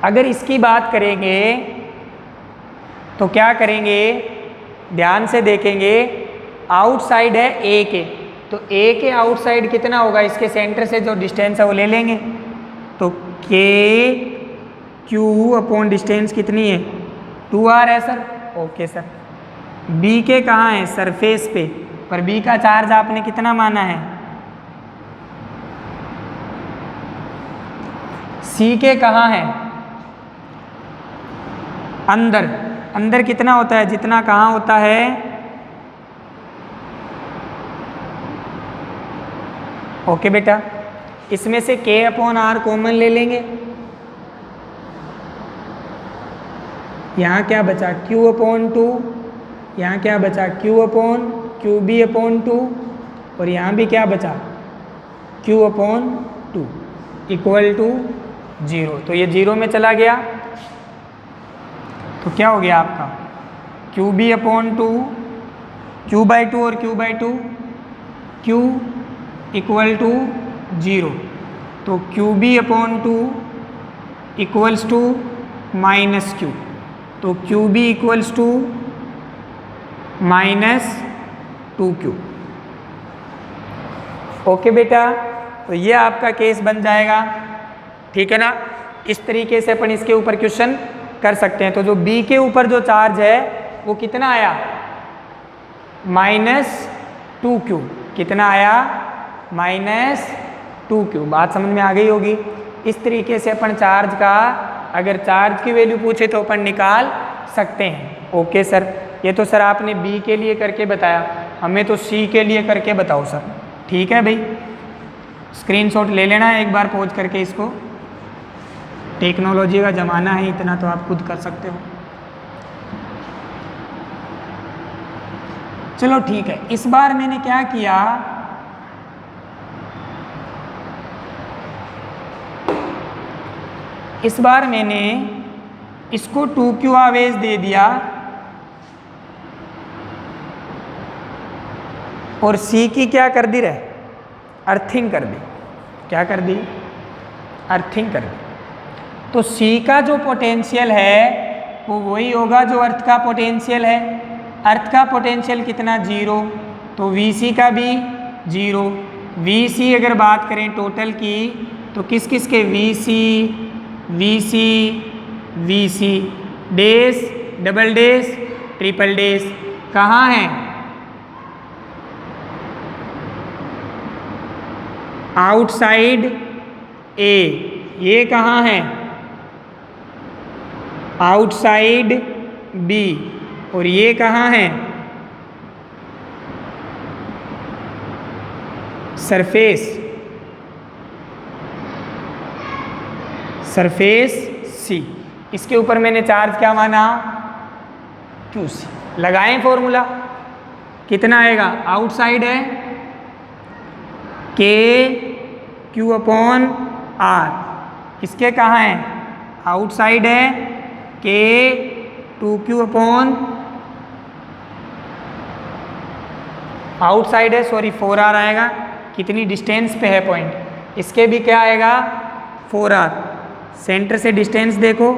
अगर इसकी बात करेंगे तो क्या करेंगे? ध्यान से देखेंगे, आउटसाइड है ए के, तो ए के आउटसाइड कितना होगा? इसके सेंटर से जो डिस्टेंस है वो ले लेंगे, तो के क्यू अपॉन डिस्टेंस कितनी है? 2r है सर। Okay sir. बी के कहाँ है? सरफेस पे, पर बी का चार्ज आपने कितना माना है? सी के कहाँ है? अंदर। अंदर कितना होता है? जितना कहाँ होता है? ओके बेटा, इसमें से k अपॉन आर कॉमन ले लेंगे। यहाँ क्या बचा? q upon 2। यहाँ क्या बचा? q upon Q B upon 2। और यहाँ भी क्या बचा? q upon 2 equal to 0। तो ये 0 में चला गया, तो क्या हो गया आपका? Q B upon 2, Q by 2 और Q by 2, Q equal to 0। तो Q B upon 2 equals to minus Q, तो Q B equals to minus 2q। Okay बेटा, तो ये आपका केस बन जाएगा, ठीक है ना? इस तरीके से अपन इसके ऊपर क्वेश्चन कर सकते हैं। तो जो B के ऊपर जो चार्ज है वो कितना आया? -2q। कितना आया? -2q। बात समझ में आ गई होगी। इस तरीके से अपन चार्ज का, अगर चार्ज की वैल्यू पूछे तो अपन निकाल सकते हैं। ओके सर, ये तो सर आपने B के लिए करके बताया, हमें तो C के लिए करके बताओ सर। ठीक है भाई, स्क्रीनशॉट ले लेना है एक बार पॉज करके इसको। टेक्नोलॉजी का ज़माना है, इतना तो आप खुद कर सकते हो। चलो ठीक है, इस बार मैंने क्या किया, इस बार मैंने इसको 2q आवेश दे दिया और C की क्या कर दी? रहे अर्थिंग कर दी। क्या कर दी? अर्थिंग कर दी। तो C का जो पोटेंशियल है वो वही होगा जो अर्थ का पोटेंशियल है। अर्थ का पोटेंशियल कितना? 0। तो VC का भी 0। VC अगर बात करें टोटल की तो किस किस के? VC, VC, VC, डेस, डबल डेस, ट्रिपल डेस कहाँ है? Outside A। ये कहाँ है? Outside B। और ये कहाँ है? Surface, surface C। इसके ऊपर मैंने चार्ज क्या माना? QC। लगाएं फॉर्मूला, कितना आएगा? आउटसाइड है K Q अपॉन R। इसके कहाँ है? आउटसाइड है K 2Q अपॉन, आउटसाइड है, सॉरी 4R आएगा। कितनी डिस्टेंस पे है पॉइंट? इसके भी क्या आएगा? 4R। सेंटर से डिस्टेंस देखो,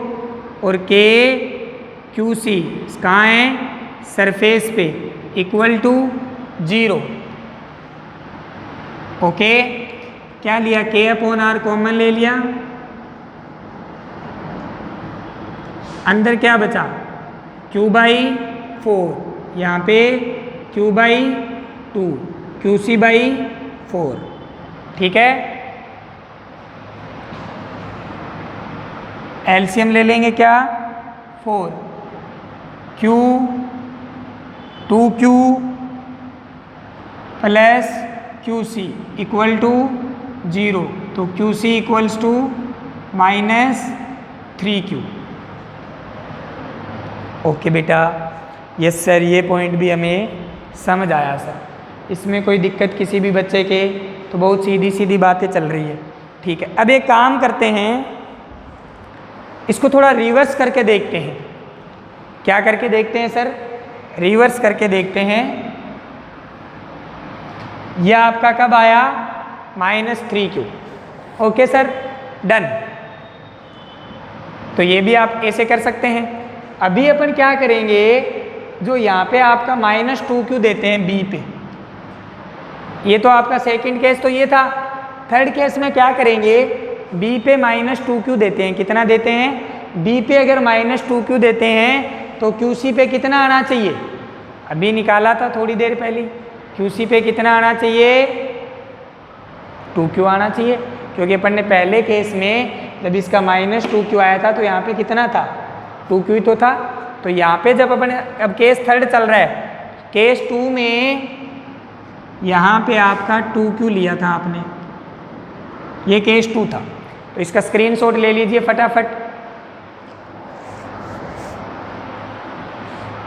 और K Q C कहाँ है? सरफेस पे, इक्वल टू 0। ओके, क्या लिया? K अपॉन R कॉमन ले लिया, अंदर क्या बचा? Q बाई 4, यहाँ पे Q बाई 2, QC बाई 4। ठीक है, एलसीएम ले लेंगे क्या? 4, Q 2Q plus QC equal to 0, तो QC equals to -3Q। Okay बेटा, यस सर, ये पॉइंट भी हमें समझ आया सर। इसमें कोई दिक्कत किसी भी बच्चे के, तो बहुत सीधी सीधी बातें चल रही है। ठीक है, अब एक काम करते हैं, इसको थोड़ा रिवर्स करके देखते हैं। क्या करके देखते हैं सर? रिवर्स करके देखते हैं। यह आपका कब आया? -3Q। Okay sir, done. तो ये भी आप ऐसे कर सकते हैं। अभी अपन क्या करेंगे, जो यहाँ पे आपका -2Q देते हैं बी पे, ये तो आपका सेकंड केस तो ये था। थर्ड केस में क्या करेंगे, बी पे -2Q देते हैं। कितना देते हैं? बी पे अगर -2Q देते हैं तो QC पे कितना आना चाहिए? अभी निकाला था थोड़ी देर पहले। QC पे कितना आना चाहिए? 2Q आना चाहिए, क्योंकि अपन ने पहले केस में जब इसका -2Q आया था तो यहाँ पे कितना था? 2Q ही तो था। तो यहाँ पे जब अपन, अब केस थर्ड चल रहा है, केस 2 में यहाँ पे आपका 2Q लिया था आपने, ये केस 2 था। तो इसका स्क्रीनशॉट ले लीजिए फटाफट।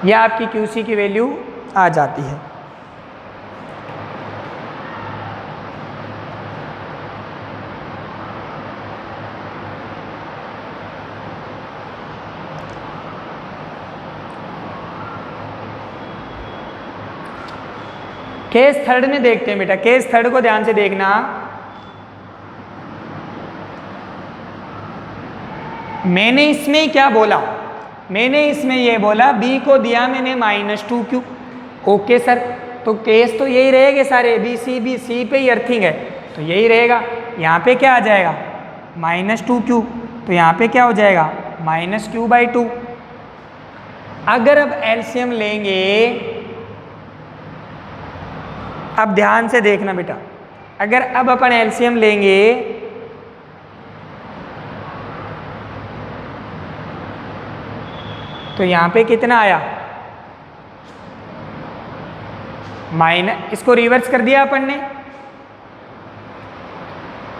यह आपकी QC की वैल्यू आ जाती है। केस थर्ड में देखते हैं बेटा। केस थर्ड को ध्यान से देखना। मैंने इसमें क्या बोला? मैंने इसमें ये बोला, बी को दिया मैंने -2Q। ओके सर, तो केस तो यही रहेगा सारे, सी पे ही अर्थिंग है, तो यही रहेगा। यहाँ पे क्या आ जाएगा? -2Q, तो यहाँ पे क्या हो जाएगा? -Q/2। अगर अब एलसीएम लेंगे, अब ध्यान से देखना बेटा, अगर अब अपन एलसीएम लेंगे तो यहाँ पे कितना आया? इसको रिवर्स कर दिया अपन ने,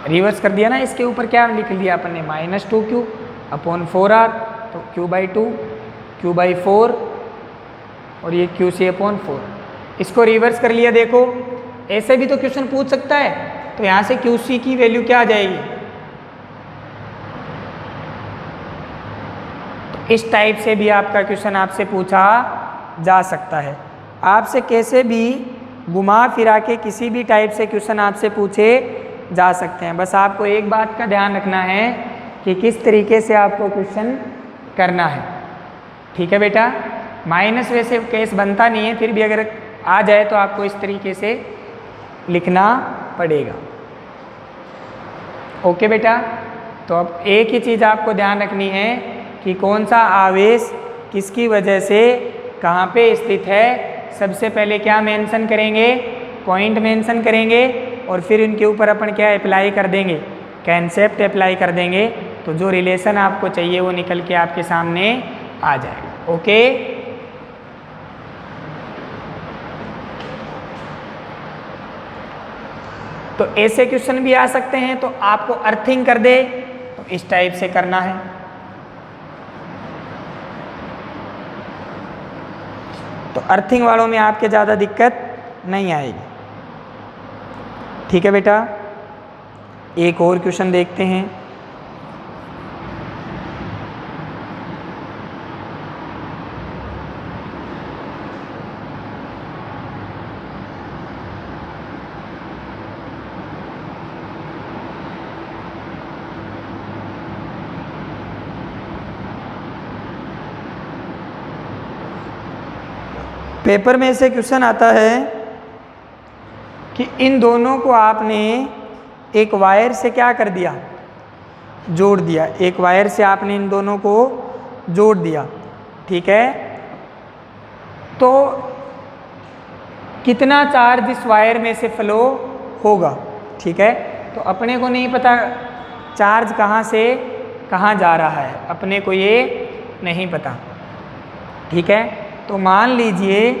रिवर्स कर दिया ना। इसके ऊपर क्या लिख लिया अपन ने? -2Q/4R, तो Q/2, Q/4 और ये QC/4। इसको रिवर्स कर लिया। देखो, ऐसे भी तो क्वेश्चन पूछ सकता है। तो यहाँ से QC की वैल्यू क्या आ जाएगी? तो इस टाइप से भी आपका क्वेश्चन आपसे पूछा जा सकता है। आपसे कैसे भी घुमा फिरा के किसी भी टाइप से क्वेश्चन आपसे पूछे जा सकते हैं। बस आपको एक बात का ध्यान रखना है कि किस तरीके से आपको क्वेश्चन करना है। ठीक है बेटा, माइनस वैसे केस बनता नहीं है, फिर भी अगर आ जाए तो आपको इस तरीके से लिखना पड़ेगा। ओके बेटा, तो अब एक ही चीज़ आपको ध्यान रखनी है कि कौन सा आवेश किसकी वजह से कहाँ पे स्थित है। सबसे पहले क्या मेंशन करेंगे? पॉइंट मेंशन करेंगे, और फिर इनके ऊपर अपन क्या अप्लाई कर देंगे? कंसेप्ट अप्लाई कर देंगे। तो जो रिलेशन आपको चाहिए वो निकल के आपके सामने आ जाएगा। ओके, तो ऐसे क्वेश्चन भी आ सकते हैं। तो आपको अर्थिंग कर दे तो इस टाइप से करना है। तो अर्थिंग वालों में आपके ज़्यादा दिक्कत नहीं आएगी। ठीक है बेटा, एक और क्वेश्चन देखते हैं। पेपर में ऐसे क्वेश्चन आता है कि इन दोनों को आपने एक वायर से क्या कर दिया? जोड़ दिया। एक वायर से आपने इन दोनों को जोड़ दिया। ठीक है, तो कितना चार्ज इस वायर में से फ्लो होगा? ठीक है, तो अपने को नहीं पता चार्ज कहाँ से कहाँ जा रहा है, अपने को ये नहीं पता। ठीक है, तो मान लीजिए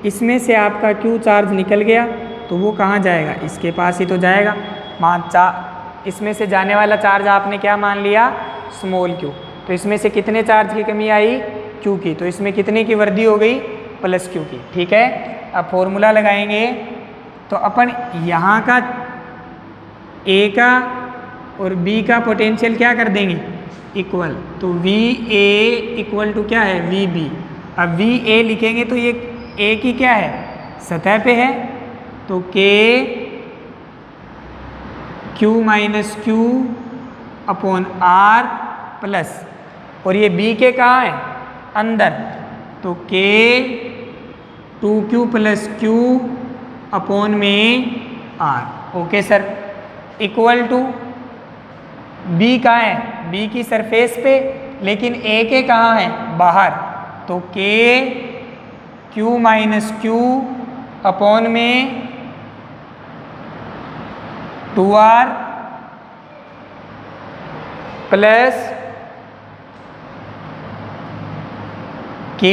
इसमें से आपका Q चार्ज निकल गया तो वो कहाँ जाएगा, इसके पास ही तो जाएगा। इसमें से जाने वाला चार्ज आपने क्या मान लिया, स्मॉल q। तो इसमें से कितने चार्ज की कमी आई, Q की। तो इसमें कितने की वृद्धि हो गई, प्लस Q की। ठीक है, अब फॉर्मूला लगाएंगे तो अपन यहाँ का A का और B का पोटेंशियल क्या कर देंगे, इक्वल। तो VA इक्वल टू क्या है, VB। अब VA लिखेंगे तो ये A की क्या है, सतह पे है, तो K Q minus Q upon R plus, और ये B के कहाँ है, अंदर, तो K 2Q plus Q upon में R। Okay sir, equal to B कहाँ है, B की सरफेस पे, लेकिन A के कहाँ है, बाहर, तो K Q minus Q upon में 2R plus K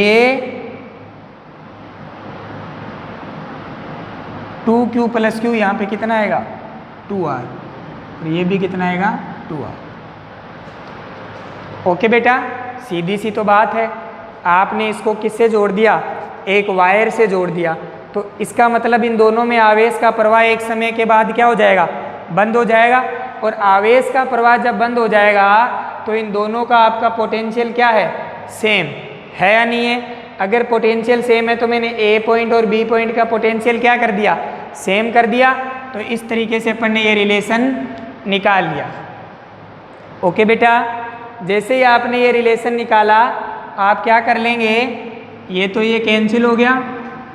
2Q plus Q, यहाँ पे कितना आएगा, 2R, और ये भी कितना आएगा, 2R। ओके बेटा, सीधी सी तो बात है। आपने इसको किससे जोड़ दिया, एक वायर से जोड़ दिया, तो इसका मतलब इन दोनों में आवेश का प्रवाह एक समय के बाद क्या हो जाएगा, बंद हो जाएगा। और आवेश का प्रवाह जब बंद हो जाएगा तो इन दोनों का आपका पोटेंशियल क्या है, सेम है या नहीं है। अगर पोटेंशियल सेम है तो मैंने A पॉइंट और B पॉइंट का पोटेंशियल क्या कर दिया, सेम कर दिया। तो इस तरीके से अपन ने ये रिलेशन निकाल लिया। ओके बेटा, जैसे ही आपने ये रिलेशन निकाला, आप क्या कर लेंगे, ये तो ये कैंसिल हो गया,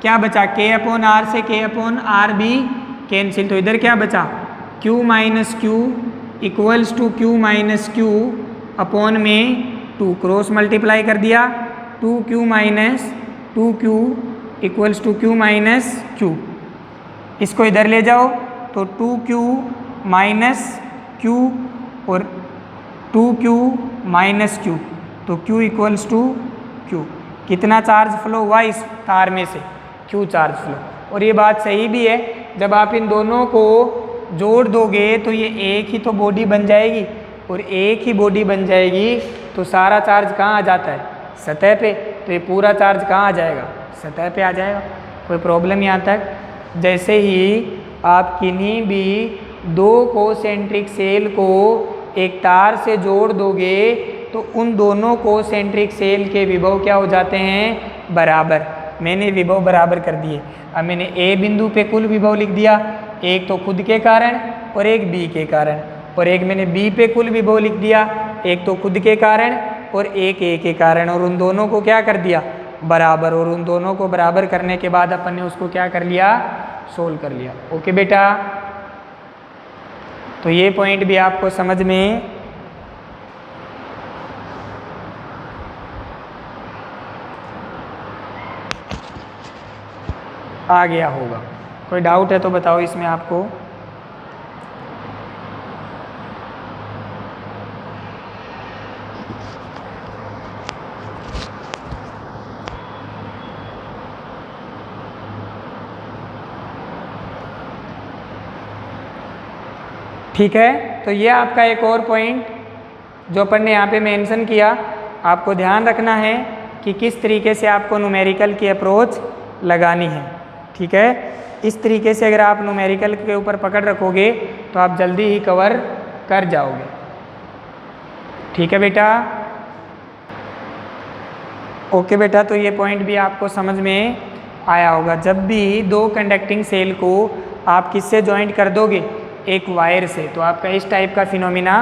क्या बचा, K अपॉन R से K अपॉन R भी कैंसिल, तो इधर क्या बचा, Q minus Q equals to Q minus Q upon में 2, क्रॉस मल्टीप्लाई कर दिया, 2Q minus 2Q equals to Q minus Q। इसको इधर ले जाओ तो 2Q माइनस Q और 2Q माइनस Q, तो Q इक्वल्स टू Q। कितना चार्ज फ्लो हुआ इस तार में से, Q चार्ज फ्लो। और ये बात सही भी है, जब आप इन दोनों को जोड़ दोगे तो ये एक ही तो बॉडी बन जाएगी, और एक ही बॉडी बन जाएगी तो सारा चार्ज कहाँ आ जाता है, सतह पे। तो ये पूरा चार्ज कहाँ आ जाएगा, सतह पे आ जाएगा। कोई प्रॉब्लम यहाँ तक। जैसे ही आप किन्हीं भी दो कोसेंट्रिक सेल को एक तार से जोड़ दोगे तो उन दोनों कोसेंट्रिक सेल के विभव क्या हो जाते हैं, बराबर। मैंने विभव बराबर कर दिए। अब मैंने A बिंदु पे कुल विभव लिख दिया, एक तो खुद के कारण और एक B के कारण, और एक मैंने B पे कुल विभव लिख दिया, एक तो खुद के कारण और एक A के कारण, और उन दोनों को क्या कर दिया, बराबर। और उन दोनों को बराबर करने के बाद अपन ने उसको क्या कर लिया, सोल्व कर लिया। ओके बेटा, तो ये पॉइंट भी आपको समझ में आ गया होगा। कोई डाउट है तो बताओ इसमें आपको। ठीक है, तो ये आपका एक और पॉइंट जो अपन ने यहाँ पे मेंशन किया। आपको ध्यान रखना है कि किस तरीके से आपको न्यूमेरिकल की अप्रोच लगानी है। ठीक है, इस तरीके से अगर आप न्यूमेरिकल के ऊपर पकड़ रखोगे तो आप जल्दी ही कवर कर जाओगे। ठीक है बेटा, ओके बेटा, तो ये पॉइंट भी आपको समझ में आया होगा। जब भी दो कंडक्टिंग सेल को आप किससे ज्वाइंट कर दोगे, एक वायर से, तो आपका इस टाइप का फिनोमिना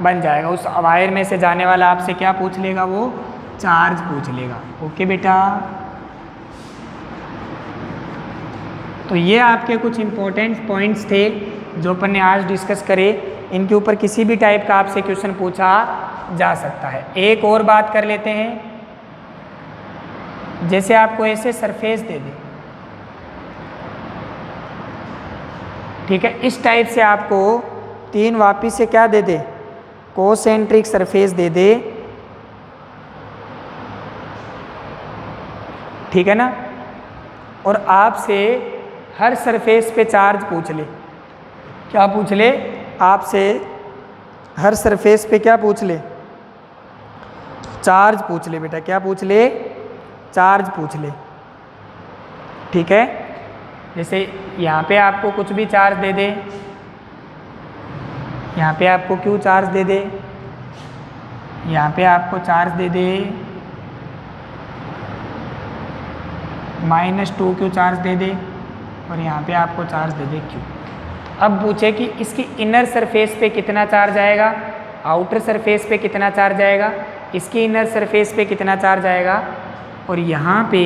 बन जाएगा। उस वायर में से जाने वाला आपसे क्या पूछ लेगा, वो चार्ज पूछ लेगा। ओके बेटा, तो ये आपके कुछ इंपॉर्टेंट पॉइंट्स थे जो अपन ने आज डिस्कस करे। इनके ऊपर किसी भी टाइप का आपसे क्वेश्चन पूछा जा सकता है। एक और बात कर लेते हैं, जैसे आपको ऐसे सरफेस दे दे, ठीक है, इस टाइप से आपको तीन वापिस से क्या दे दे, कोसेंट्रिक सरफेस दे दे, ठीक है ना। और आपसे हर सरफेस पे चार्ज पूछ ले। क्या पूछ ले? आपसे हर सरफेस पे क्या पूछ ले? चार्ज पूछ ले बेटा। क्या पूछ ले? चार्ज पूछ ले। ठीक है, जैसे यहाँ पे आपको कुछ भी चार्ज दे दे, यहाँ पे आपको क्यू चार्ज दे दे, यहाँ पे आपको चार्ज दे दे -2 क्यू चार्ज दे दे, और यहाँ पे आपको चार्ज दे दे क्यू। अब पूछे कि इसकी इनर सरफेस पे कितना चार्ज आएगा, आउटर सरफेस पे कितना चार्ज आएगा, इसकी इनर सरफेस पे कितना चार्ज आएगा, और यहाँ पे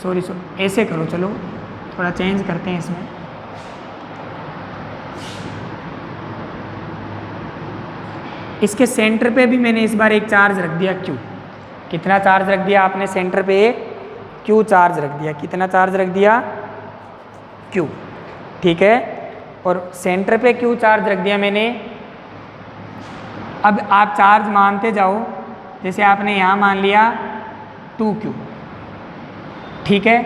सॉरी ऐसे करो, चलो थोड़ा चेंज करते हैं इसमें। इसके सेंटर पे भी मैंने इस बार एक चार्ज रख दिया क्यू। कितना चार्ज रख दिया आपने सेंटर पे? क्यू चार्ज रख दिया। कितना चार्ज रख दिया? क्यू। ठीक है, और सेंटर पे क्यू चार्ज रख दिया मैंने। अब आप चार्ज मानते जाओ, जैसे आपने यहाँ मान लिया 2Q, ठीक है,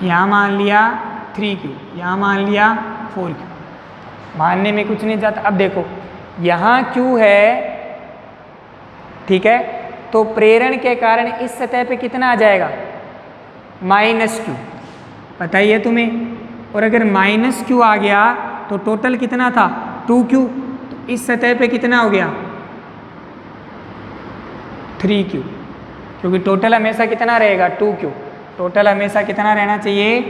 यहाँ मान लिया 3Q, यहाँ मान लिया 4Q। मानने में कुछ नहीं जाता। अब देखो यहाँ Q है, ठीक है, तो प्रेरण के कारण इस सतह पे कितना आ जाएगा? -Q। पता ही है तुम्हें। और अगर -Q आ गया तो टोटल कितना था? 2Q। तो इस सतह पे कितना हो गया? 3Q, क्योंकि टोटल हमेशा कितना रहेगा? 2Q। टोटल हमेशा कितना रहना चाहिए?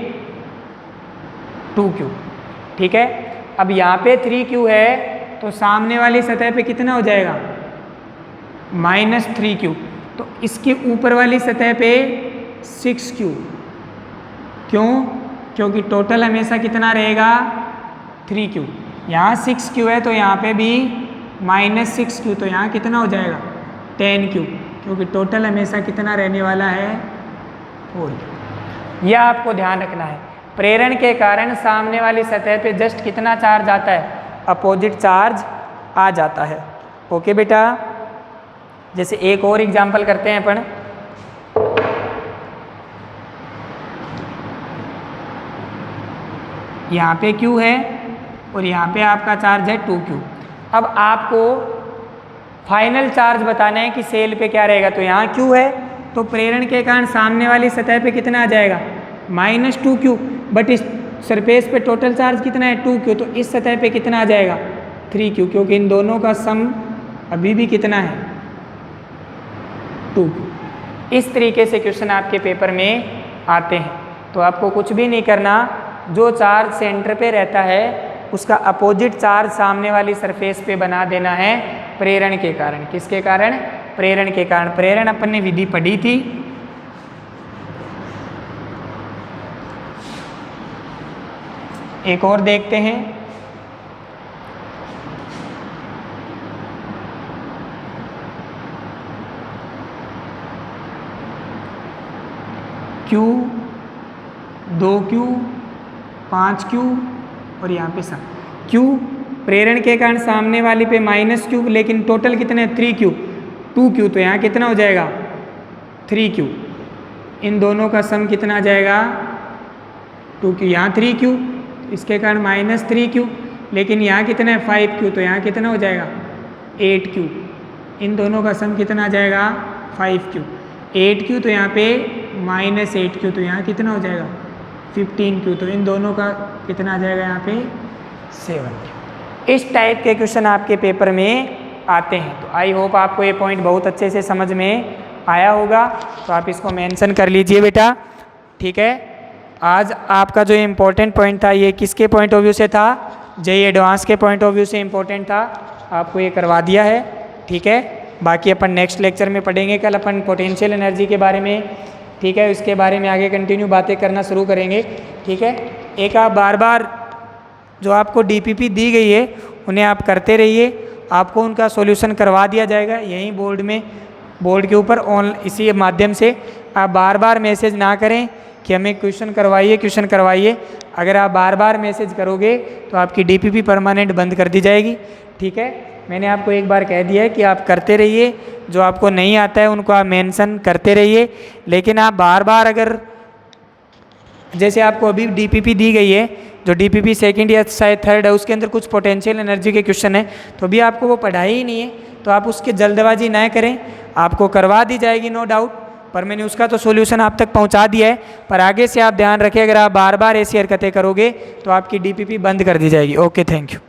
2Q। ठीक है, अब यहाँ पे 3Q है तो सामने वाली सतह पे कितना हो जाएगा? -3Q। तो इसके ऊपर वाली सतह पे 6Q। क्यों? क्योंकि टोटल हमेशा कितना रहेगा? 3Q। यहाँ 6Q है तो यहाँ पे भी -6Q, तो यहाँ कितना हो जाएगा? 10Q, क्योंकि टोटल हमेशा कितना रहने वाला है? 4Q। यह आपको ध्यान रखना है। प्रेरण के कारण सामने वाली सतह पे जस्ट कितना चार्ज आता है? अपोजिट चार्ज आ जाता है। ओके बेटा, जैसे एक और एग्जाम्पल करते हैं अपन। यहाँ पे Q है और यहाँ पे आपका चार्ज है 2Q। अब आपको फाइनल चार्ज बताना है कि सेल पे क्या रहेगा। तो यहाँ Q है तो प्रेरण के कारण सामने वाली सतह पे कितना आ जाएगा? -2Q। बट इस सरफेस पे टोटल चार्ज कितना है? 2Q। तो इस सतह पे कितना आ जाएगा? 3Q, क्योंकि इन दोनों का सम अभी भी कितना है? 2Q। इस तरीके से क्वेश्चन आपके पेपर में आते हैं। तो आपको कुछ भी नहीं करना, जो चार्ज सेंटर पे रहता है उसका अपोजिट चार्ज सामने वाली सरफेस पे बना देना है प्रेरण के कारण। किसके कारण? प्रेरण के कारण। प्रेरण अपन ने विधि पढ़ी थी। एक और देखते हैं। Q, 2Q, 5Q और यहाँ पे सब Q। प्रेरण के कारण सामने वाली पे -Q, लेकिन टोटल कितने? 3Q, 2Q। तो यहाँ कितना हो जाएगा? 3Q। इन दोनों का सम कितना आ जाएगा? 2Q। यहाँ 3Q, इसके कारण -3Q, लेकिन यहाँ कितना है? 5Q। तो यहाँ कितना हो जाएगा? 8Q। इन दोनों का सम कितना आ जाएगा? 5Q। 8Q, तो यहाँ पे -8Q, तो यहाँ कितना हो जाएगा? 15Q। तो इन दोनों का कितना आ जाएगा? यहाँ पे 7Q। इस टाइप के क्वेश्चन आपके पेपर में आते हैं। तो आई होप आपको ये पॉइंट बहुत अच्छे से समझ में आया होगा। तो आप इसको मेंशन कर लीजिए बेटा। ठीक है, आज आपका जो इम्पोर्टेंट पॉइंट था ये किसके पॉइंट ऑफ व्यू से था? जेईई एडवांस के पॉइंट ऑफ व्यू से इम्पोर्टेंट था। आपको ये करवा दिया है। ठीक है, बाकी अपन नेक्स्ट लेक्चर में पढ़ेंगे। कल अपन पोटेंशियल एनर्जी के बारे में, ठीक है, इसके बारे में आगे कंटिन्यू बातें करना शुरू करेंगे। ठीक है, एक आप बार बार जो आपको डीपीपी दी गई है उन्हें आप करते रहिए। आपको उनका सॉल्यूशन करवा दिया जाएगा यहीं बोर्ड में, बोर्ड के ऊपर इसी माध्यम से। आप बार बार मैसेज ना करें कि हमें क्वेश्चन करवाइए, क्वेश्चन करवाइए। अगर आप बार बार मैसेज करोगे तो आपकी डीपीपी परमानेंट बंद कर दी जाएगी। ठीक है, मैंने आपको एक बार कह दिया है कि आप करते रहिए, जो आपको नहीं आता है उनको आप मेंशन करते रहिए। लेकिन आप बार बार अगर जैसे आपको अभी डीपीपी दी गई है, जो डीपीपी सेकंड या शायद थर्ड है, उसके अंदर कुछ पोटेंशियल एनर्जी के क्वेश्चन है, तो अभी आपको वो पढ़ाई ही नहीं है, तो आप उसकी जल्दबाजी ना करें, आपको करवा दी जाएगी नो डाउट, पर मैंने उसका तो सॉल्यूशन आप तक पहुंचा दिया है। पर आगे से आप ध्यान रखें, अगर आप बार बार ऐसी हरकतें करोगे तो आपकी डीपीपी बंद कर दी जाएगी। Okay, thank you.